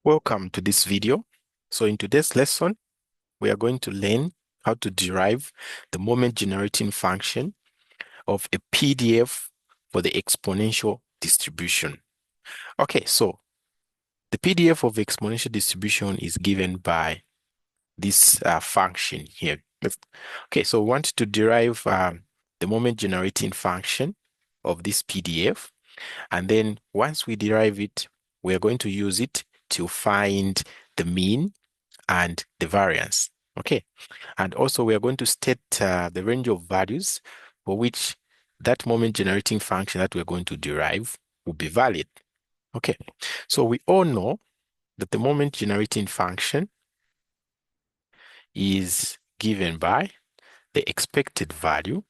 Welcome to this video. So in today's lesson, we are going to learn how to derive the moment generating function of a PDF for the exponential distribution. Okay, so the PDF of exponential distribution is given by this function here. Okay, so we want to derive the moment generating function of this PDF. And then once we derive it, we are going to use it to find the mean and the variance. Okay. And also we are going to state the range of values for which that moment generating function that we're going to derive will be valid. Okay. So we all know that the moment generating function is given by the expected value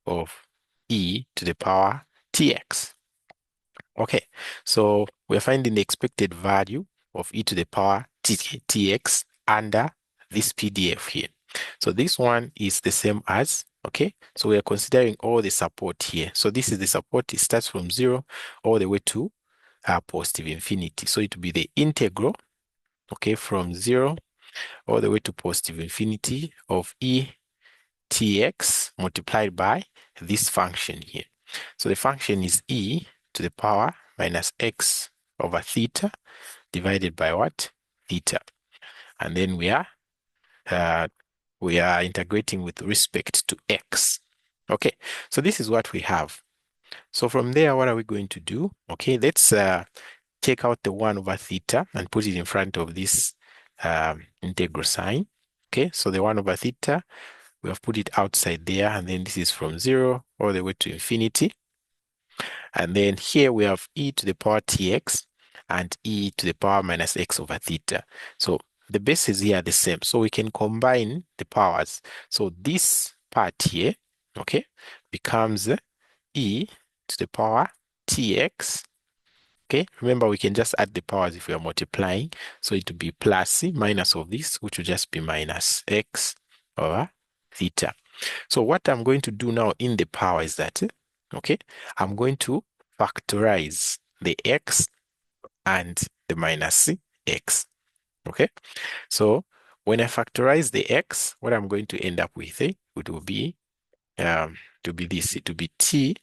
of e to the power tx. Okay, so we're finding the expected value of e to the power tx under this PDF here. So this one is the same as, okay, so we are considering all the support here. So this is the support, it starts from 0 all the way to positive infinity. So it will be the integral, okay, from 0 all the way to positive infinity of e tx multiplied by this function here. So the function is e to the power minus x over theta divided by what? Theta. And then we are integrating with respect to x. Okay, so this is what we have. So from there, what are we going to do? Okay, let's take out the 1 over theta and put it in front of this integral sign. Okay, so the 1 over theta, we have put it outside there, and then this is from 0 all the way to infinity. And then here we have e to the power tx and e to the power minus x over theta. So the bases here are the same. So we can combine the powers. So this part here, okay, becomes e to the power tx. Okay, remember we can just add the powers if we are multiplying. So it will be plus c minus of this, which will just be minus x over theta. So what I'm going to do now in the power is that, okay, I'm going to factorize the x and the minus x. Okay, so when I factorize the x, what I'm going to end up with, it will be this. It will be t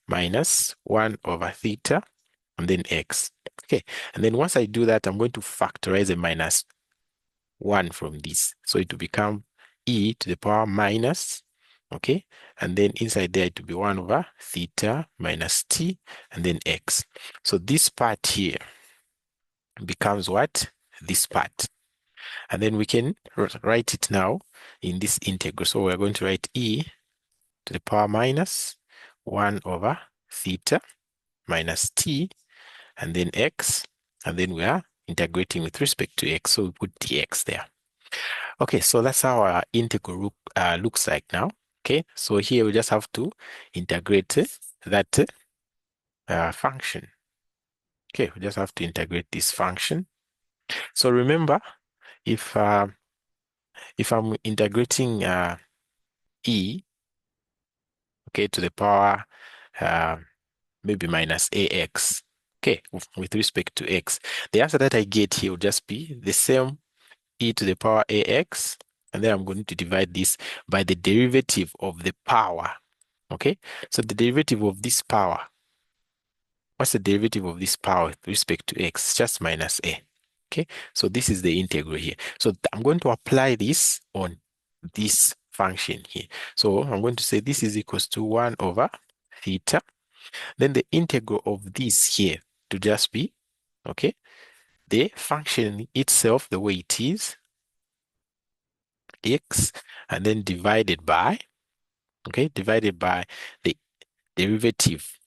minus 1 over theta and then x. Okay, and then once I do that, I'm going to factorize a minus 1 from this. So it will become e to the power minus, okay, and then inside there it will be 1 over theta minus t and then x. So this part here becomes what? This part. And then we can write it now in this integral. So we're going to write e to the power minus 1 over theta minus t and then x, and then we are integrating with respect to x, so we put dx there. Okay, so that's how our integral looks like now. Okay, so here we just have to integrate that function. Okay, we just have to integrate this function. So remember, if I'm integrating e, okay, to the power maybe minus ax, okay, with respect to x, the answer that I get here will just be the same e to the power ax, and then I'm going to divide this by the derivative of the power. Okay, so the derivative of this power, what's the derivative of this power with respect to x? Just minus a. Okay, so this is the integral here. So I'm going to apply this on this function here. So I'm going to say this is equals to 1 over theta. Then the integral of this here to just be, okay, the function itself the way it is, x, and then divided by, okay, divided by the derivative,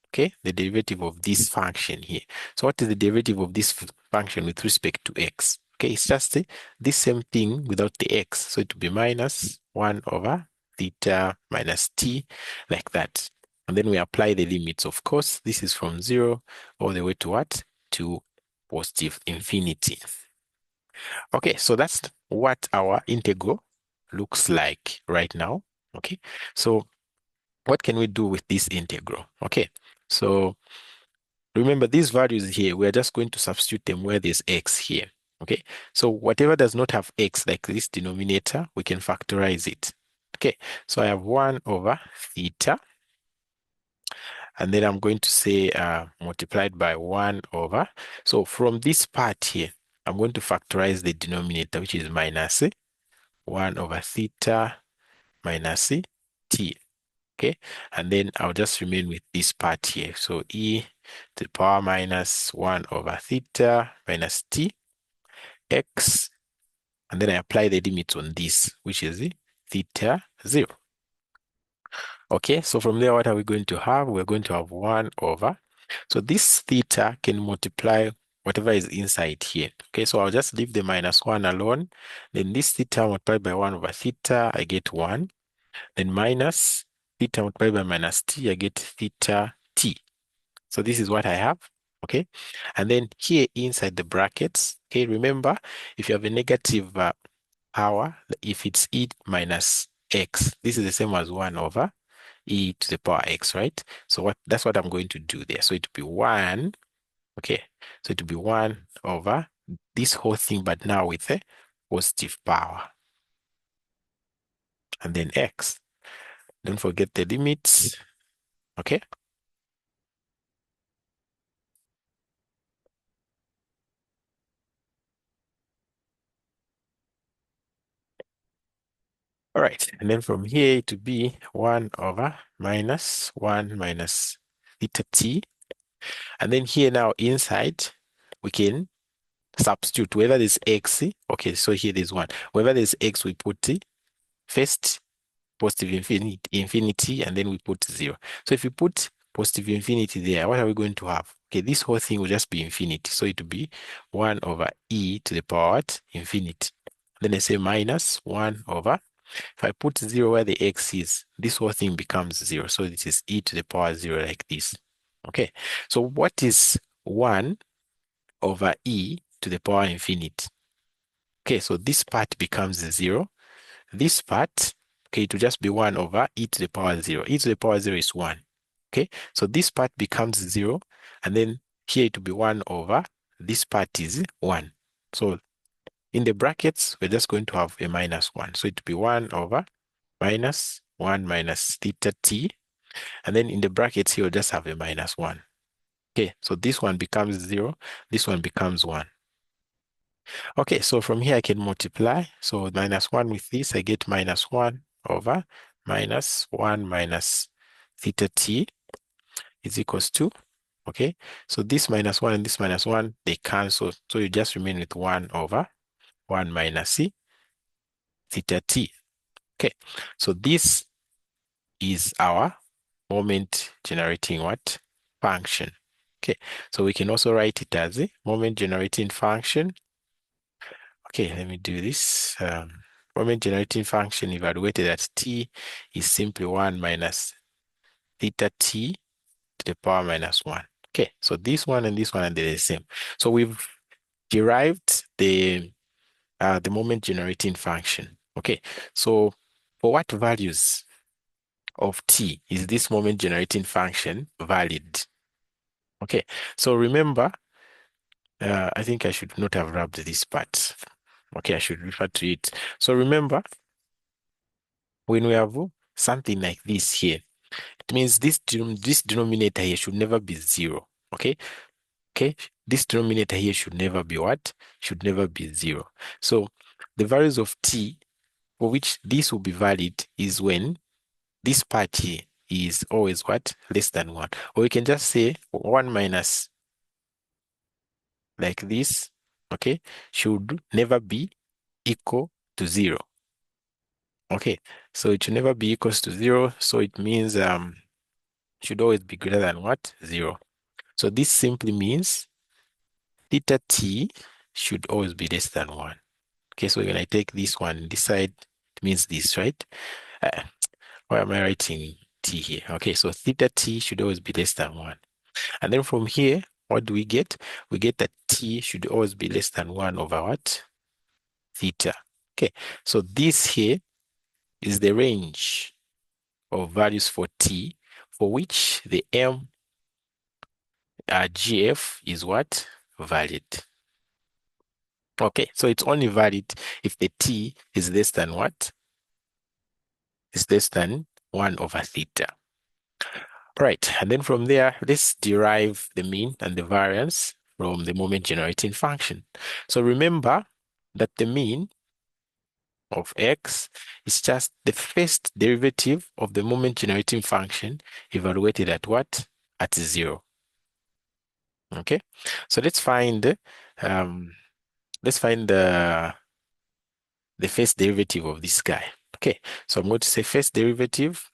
okay, the derivative of this function here. So what is the derivative of this function with respect to x? Okay, it's just this same thing without the x. So it will be minus 1 over theta minus t, like that. And then we apply the limits. Of course, this is from 0 all the way to what? To positive infinity. Okay, so that's what our integral looks like right now. Okay, so what can we do with this integral? Okay, so remember these values here, we're just going to substitute them where there's x here. Okay, so whatever does not have x, like this denominator, we can factorize it. Okay, so I have 1 over theta, and then I'm going to say multiplied by 1 over. So from this part here, I'm going to factorize the denominator, which is minus 1 over theta minus t. Okay, and then I'll just remain with this part here. So e to the power minus 1 over theta minus t x, and then I apply the limits on this, which is theta 0. Okay, so from there, what are we going to have? We're going to have 1 over. So this theta can multiply whatever is inside here. Okay, so I'll just leave the minus 1 alone. Then this theta multiplied by 1 over theta, I get 1. Then minus theta multiplied by minus t, I get theta t. So this is what I have. Okay, and then here inside the brackets, okay, remember, if you have a negative power, if it's e minus x, this is the same as 1 over e to the power x, right? So that's what I'm going to do there. So it will be 1, okay, so it will be 1 over this whole thing, but now with a positive power, and then x. Don't forget the limits, okay? All right, and then from here to be 1 over minus 1 minus theta t. And then here now inside, we can substitute whether there's x. Okay, so here there's 1. Whether there's x, we put first positive infinity, and then we put 0. So if you put positive infinity there, what are we going to have? Okay, this whole thing will just be infinity. So it will be 1 over e to the power what? Infinity. Then I say minus 1 over. If I put 0 where the x is, this whole thing becomes 0. So this is e to the power 0 like this. Okay, so what is 1 over e to the power infinity? Okay, so this part becomes 0. This part, okay, it will just be 1 over e to the power 0. E to the power 0 is 1. Okay, so this part becomes 0. And then here it will be 1 over, this part is 1. So in the brackets, we're just going to have a minus 1. So it will be 1 over minus 1 minus theta t. And then in the brackets here, we'll just have a minus 1. Okay, so this one becomes 0. This one becomes 1. Okay, so from here I can multiply. So minus 1 with this, I get minus 1 over minus 1 minus theta t is equals to, okay, so this minus 1 and this minus 1, they cancel. So you just remain with 1 over 1 minus theta t. Okay, so this is our moment generating what? Function. Okay, so we can also write it as a moment generating function. Okay, let me do this. Moment generating function evaluated at t is simply 1 minus theta t to the power minus 1. Okay, so this one and this one are the same. So we've derived the moment generating function. Okay, so for what values of t is this moment generating function valid? Okay, so remember, I think I should not have rubbed this part. Okay, I should refer to it. So remember, when we have something like this here, it means this denominator here should never be 0. Okay, okay, this denominator here should never be what? Should never be 0. So the values of t for which this will be valid is when this part here is always what? Less than 1. Or we can just say 1 minus like this, okay, should never be equal to 0. Okay, so it should never be equals to 0. So it means should always be greater than what? 0. So this simply means theta t should always be less than 1. Okay, so when I take this one, this side, it means this, right? Uh, why am I writing t here? Okay, so theta t should always be less than 1. And then from here, what do we get? We get that t should always be less than 1 over what? Theta. Okay, so this here is the range of values for t for which the MGF is what? Valid. Okay, so it's only valid if the t is less than what? Is less than 1 over theta. Right, and then from there, let's derive the mean and the variance from the moment generating function. So remember that the mean of x is just the first derivative of the moment generating function evaluated at what? At 0. Okay, so um, let's find the first derivative of this guy. Okay, so I'm going to say first derivative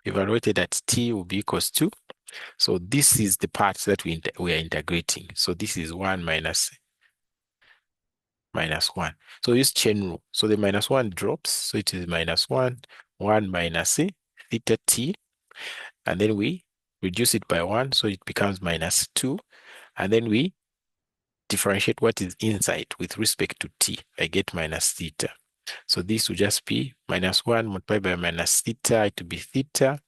evaluated at t will be equals to. So this is the part that we are integrating. So this is 1 minus 1. So use chain rule. So the minus 1 drops. So it is minus 1, 1 minus theta t. And then we reduce it by 1. So it becomes minus 2. And then we differentiate what is inside with respect to t. I get minus theta. So this will just be minus 1 multiplied by minus theta. It will be theta.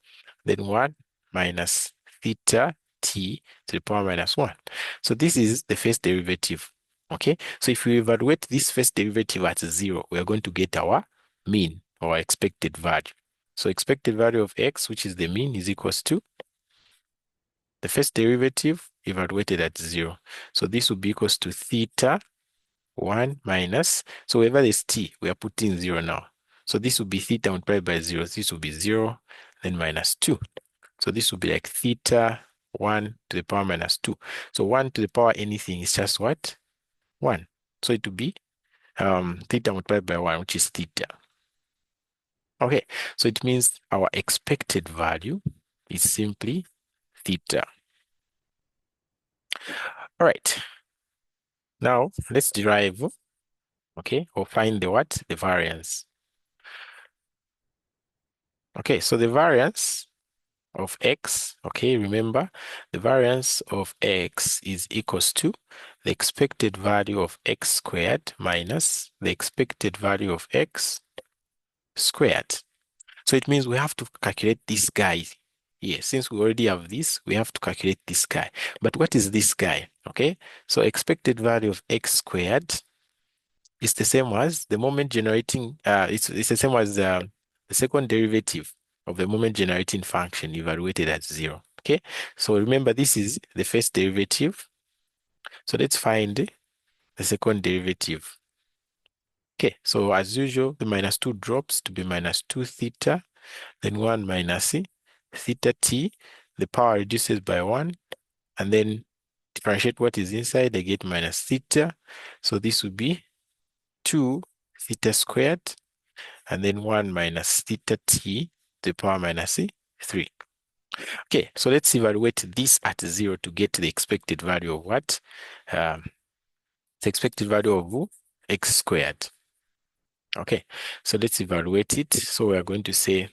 Then 1 minus theta t to the power minus 1. So this is the first derivative. Okay, so if we evaluate this first derivative at 0, we are going to get our mean or expected value. So expected value of x, which is the mean, is equals to the first derivative evaluated at 0. So this will be equals to theta 1 minus, so wherever there's t, we are putting 0 now. So this will be theta multiplied by 0. This will be 0, then minus 2. So this will be like theta 1 to the power minus 2. So 1 to the power anything is just what? 1. So it will be theta multiplied by 1, which is theta. Okay, so it means our expected value is simply theta. All right. Now let's derive, okay, or find the what? The variance. Okay, so the variance of x, okay, remember the variance of x is equals to the expected value of x squared minus the expected value of x squared. So it means we have to calculate this guy here. Since we already have this, we have to calculate this guy. But what is this guy? Okay, so expected value of x squared is the same as the moment generating, it's the same as the second derivative of the moment generating function evaluated at 0. Okay, so remember this is the first derivative. So let's find the second derivative. Okay, so as usual, the minus 2 drops to be minus 2 theta, then 1 minus theta t, the power reduces by 1, and then differentiate what is inside, I get minus theta. So this would be 2 theta squared, and then 1 minus theta t to the power minus 3. Okay, so let's evaluate this at 0 to get the expected value of what? The expected value of x squared. Okay, so let's evaluate it. So we are going to say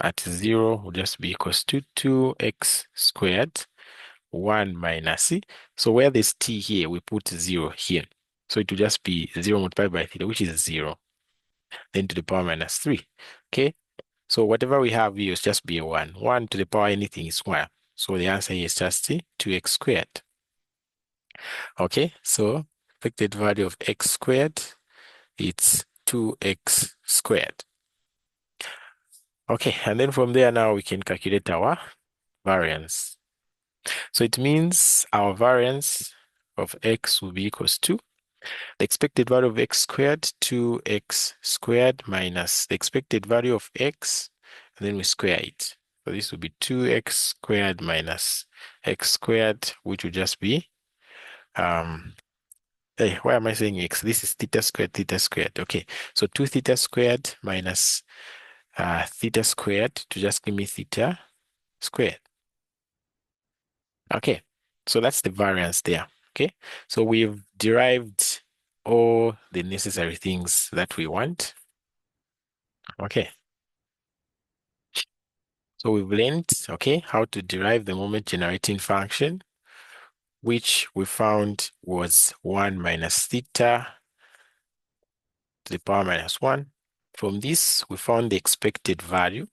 at 0 will just be equals to 2x squared, 1 minus So where there's t here, we put 0 here. So it will just be 0 multiplied by theta, which is 0. Then to the power minus 3. Okay, so whatever we have here is just be a 1. 1 to the power anything is 1. So the answer here is just 2x squared. Okay, so expected value of x squared, it's 2x squared. Okay, and then from there now we can calculate our variance. So it means our variance of x will be equals to the expected value of x squared, 2x squared minus the expected value of x, and then we square it. So this will be 2x squared minus x squared, which will just be, hey, why am I saying x? This is theta squared, theta squared. Okay, so 2 theta squared minus theta squared to just give me theta squared. Okay, so that's the variance there. Okay, so we've derived all the necessary things that we want. Okay, so we've learned, okay, how to derive the moment generating function, which we found was 1 minus theta to the power minus 1. From this, we found the expected value,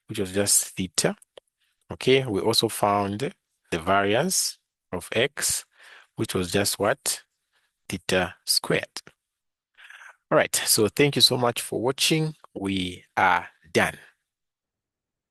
which was just theta. Okay, we also found the variance of x, which was just what? Theta squared. All right, so thank you so much for watching. We are done.